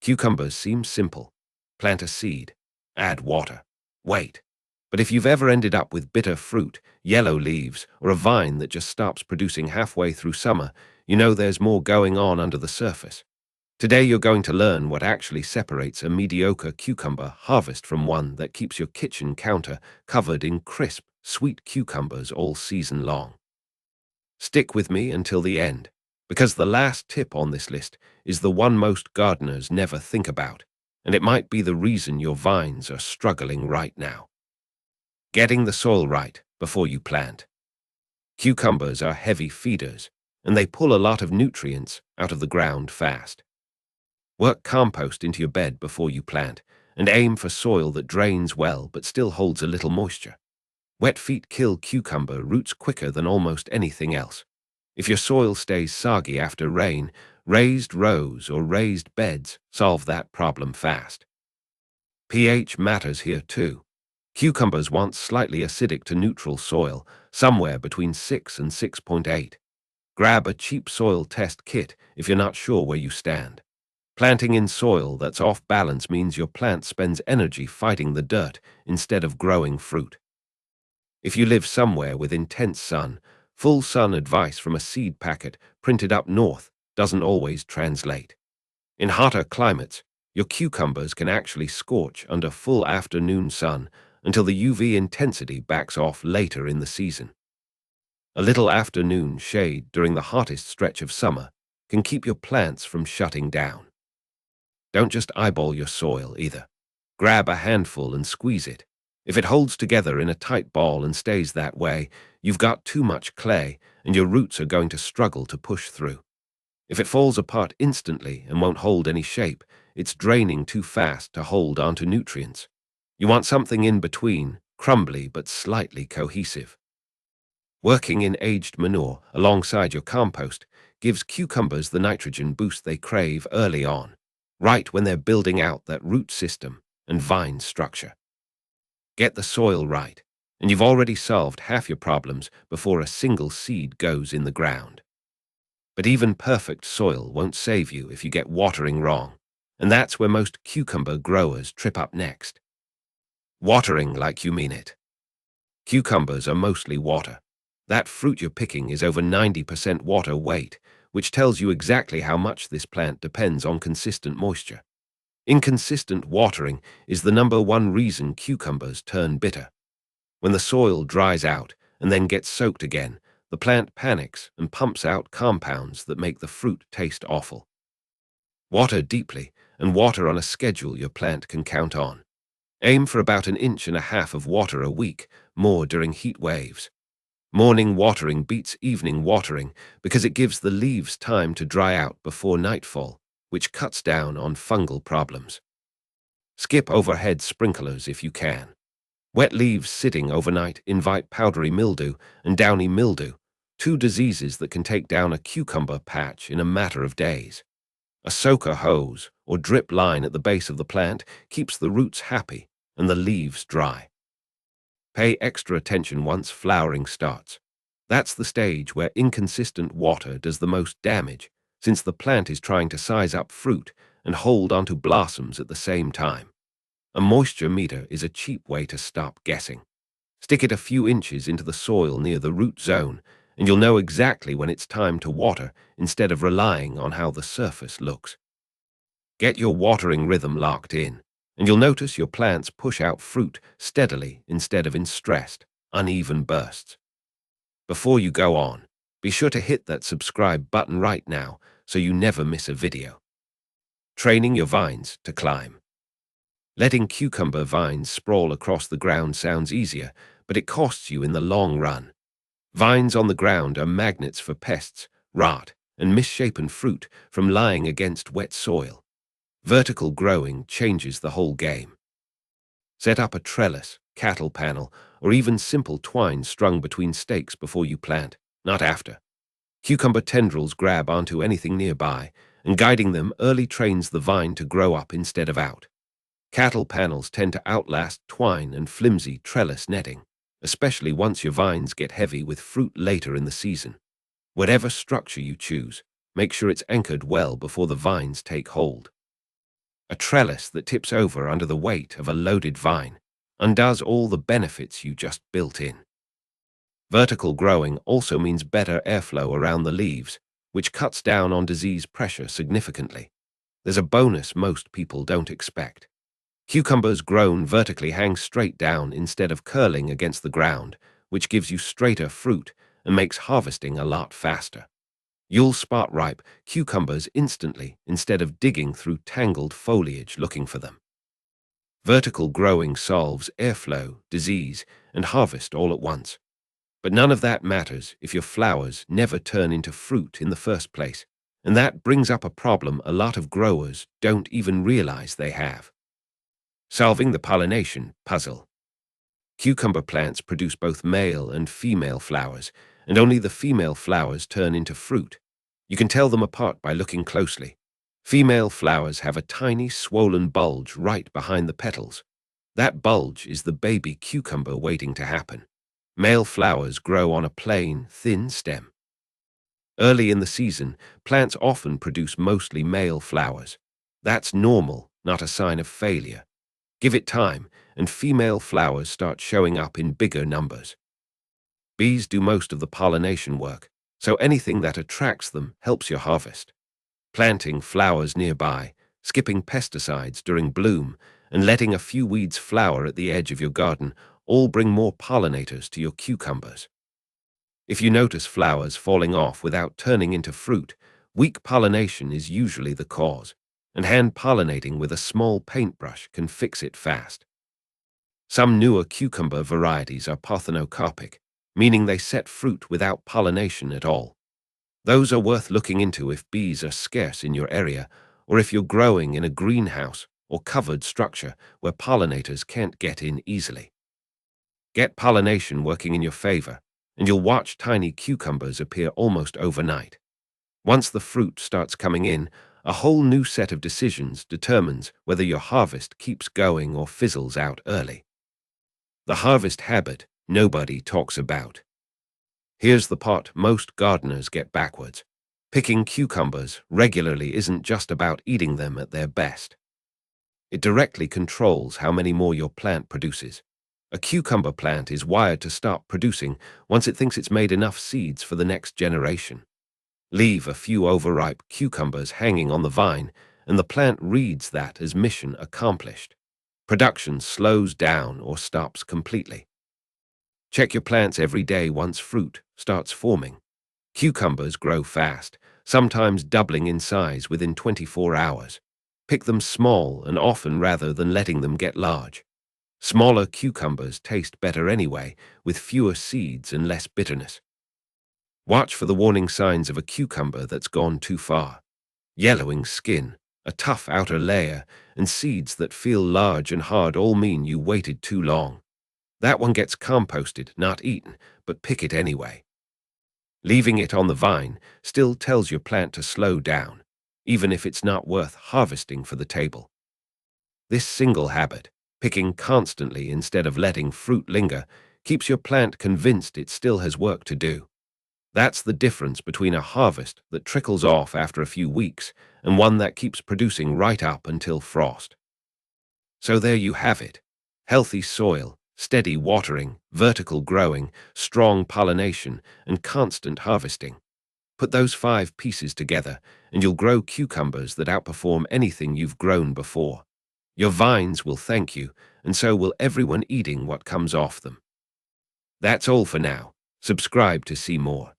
Cucumbers seem simple. Plant a seed, add water, wait. But if you've ever ended up with bitter fruit, yellow leaves, or a vine that just stops producing halfway through summer, you know there's more going on under the surface. Today you're going to learn what actually separates a mediocre cucumber harvest from one that keeps your kitchen counter covered in crisp, sweet cucumbers all season long. Stick with me until the end, because the last tip on this list is the one most gardeners never think about, and it might be the reason your vines are struggling right now. Getting the soil right before you plant. Cucumbers are heavy feeders, and they pull a lot of nutrients out of the ground fast. Work compost into your bed before you plant, and aim for soil that drains well but still holds a little moisture. Wet feet kill cucumber roots quicker than almost anything else. If your soil stays soggy after rain, raised rows or raised beds solve that problem fast. pH matters here too. Cucumbers want slightly acidic to neutral soil, somewhere between 6 and 6.8. Grab a cheap soil test kit if you're not sure where you stand. Planting in soil that's off balance means your plant spends energy fighting the dirt instead of growing fruit. If you live somewhere with intense sun, full sun advice from a seed packet printed up north doesn't always translate. In hotter climates, your cucumbers can actually scorch under full afternoon sun until the UV intensity backs off later in the season. A little afternoon shade during the hottest stretch of summer can keep your plants from shutting down. Don't just eyeball your soil either. Grab a handful and squeeze it. If it holds together in a tight ball and stays that way, you've got too much clay and your roots are going to struggle to push through. If it falls apart instantly and won't hold any shape, it's draining too fast to hold onto nutrients. You want something in between, crumbly but slightly cohesive. Working in aged manure alongside your compost gives cucumbers the nitrogen boost they crave early on, right when they're building out that root system and vine structure. Get the soil right, and you've already solved half your problems before a single seed goes in the ground. But even perfect soil won't save you if you get watering wrong, and that's where most cucumber growers trip up next. Watering like you mean it. Cucumbers are mostly water. That fruit you're picking is over 90% water weight, which tells you exactly how much this plant depends on consistent moisture. Inconsistent watering is the #1 reason cucumbers turn bitter. When the soil dries out and then gets soaked again, the plant panics and pumps out compounds that make the fruit taste awful. Water deeply and water on a schedule your plant can count on. Aim for about 1.5 inches of water a week, more during heat waves. Morning watering beats evening watering because it gives the leaves time to dry out before nightfall, which cuts down on fungal problems. Skip overhead sprinklers if you can. Wet leaves sitting overnight invite powdery mildew and downy mildew, two diseases that can take down a cucumber patch in a matter of days. A soaker hose or drip line at the base of the plant keeps the roots happy and the leaves dry. Pay extra attention once flowering starts. That's the stage where inconsistent water does the most damage, since the plant is trying to size up fruit and hold onto blossoms at the same time. A moisture meter is a cheap way to stop guessing. Stick it a few inches into the soil near the root zone, and you'll know exactly when it's time to water instead of relying on how the surface looks. Get your watering rhythm locked in, and you'll notice your plants push out fruit steadily instead of in stressed, uneven bursts. Before you go on, be sure to hit that subscribe button right now so you never miss a video. Training your vines to climb. Letting cucumber vines sprawl across the ground sounds easier, but it costs you in the long run. Vines on the ground are magnets for pests, rot, and misshapen fruit from lying against wet soil. Vertical growing changes the whole game. Set up a trellis, cattle panel, or even simple twine strung between stakes before you plant, not after. Cucumber tendrils grab onto anything nearby, and guiding them early trains the vine to grow up instead of out. Cattle panels tend to outlast twine and flimsy trellis netting, especially once your vines get heavy with fruit later in the season. Whatever structure you choose, make sure it's anchored well before the vines take hold. A trellis that tips over under the weight of a loaded vine undoes all the benefits you just built in. Vertical growing also means better airflow around the leaves, which cuts down on disease pressure significantly. There's a bonus most people don't expect. Cucumbers grown vertically hang straight down instead of curling against the ground, which gives you straighter fruit and makes harvesting a lot faster. You'll spot ripe cucumbers instantly instead of digging through tangled foliage looking for them. Vertical growing solves airflow, disease, and harvest all at once. But none of that matters if your flowers never turn into fruit in the first place, and that brings up a problem a lot of growers don't even realize they have. Solving the pollination puzzle. Cucumber plants produce both male and female flowers, and only the female flowers turn into fruit. You can tell them apart by looking closely. Female flowers have a tiny swollen bulge right behind the petals. That bulge is the baby cucumber waiting to happen. Male flowers grow on a plain, thin stem. Early in the season, plants often produce mostly male flowers. That's normal, not a sign of failure. Give it time, and female flowers start showing up in bigger numbers. Bees do most of the pollination work, so anything that attracts them helps your harvest. Planting flowers nearby, skipping pesticides during bloom, and letting a few weeds flower at the edge of your garden all bring more pollinators to your cucumbers. If you notice flowers falling off without turning into fruit, weak pollination is usually the cause, and hand pollinating with a small paintbrush can fix it fast. Some newer cucumber varieties are parthenocarpic, meaning they set fruit without pollination at all. Those are worth looking into if bees are scarce in your area, or if you're growing in a greenhouse or covered structure where pollinators can't get in easily. Get pollination working in your favor, and you'll watch tiny cucumbers appear almost overnight. Once the fruit starts coming in, a whole new set of decisions determines whether your harvest keeps going or fizzles out early. The harvest habit nobody talks about. Here's the part most gardeners get backwards. Picking cucumbers regularly isn't just about eating them at their best. It directly controls how many more your plant produces. A cucumber plant is wired to stop producing once it thinks it's made enough seeds for the next generation. Leave a few overripe cucumbers hanging on the vine, and the plant reads that as mission accomplished. Production slows down or stops completely. Check your plants every day once fruit starts forming. Cucumbers grow fast, sometimes doubling in size within 24 hours. Pick them small and often rather than letting them get large. Smaller cucumbers taste better anyway, with fewer seeds and less bitterness. Watch for the warning signs of a cucumber that's gone too far. Yellowing skin, a tough outer layer, and seeds that feel large and hard all mean you waited too long. That one gets composted, not eaten, but pick it anyway. Leaving it on the vine still tells your plant to slow down, even if it's not worth harvesting for the table. This single habit, picking constantly instead of letting fruit linger, keeps your plant convinced it still has work to do. That's the difference between a harvest that trickles off after a few weeks and one that keeps producing right up until frost. So there you have it. Healthy soil, steady watering, vertical growing, strong pollination, and constant harvesting. Put those 5 pieces together, and you'll grow cucumbers that outperform anything you've grown before. Your vines will thank you, and so will everyone eating what comes off them. That's all for now. Subscribe to see more.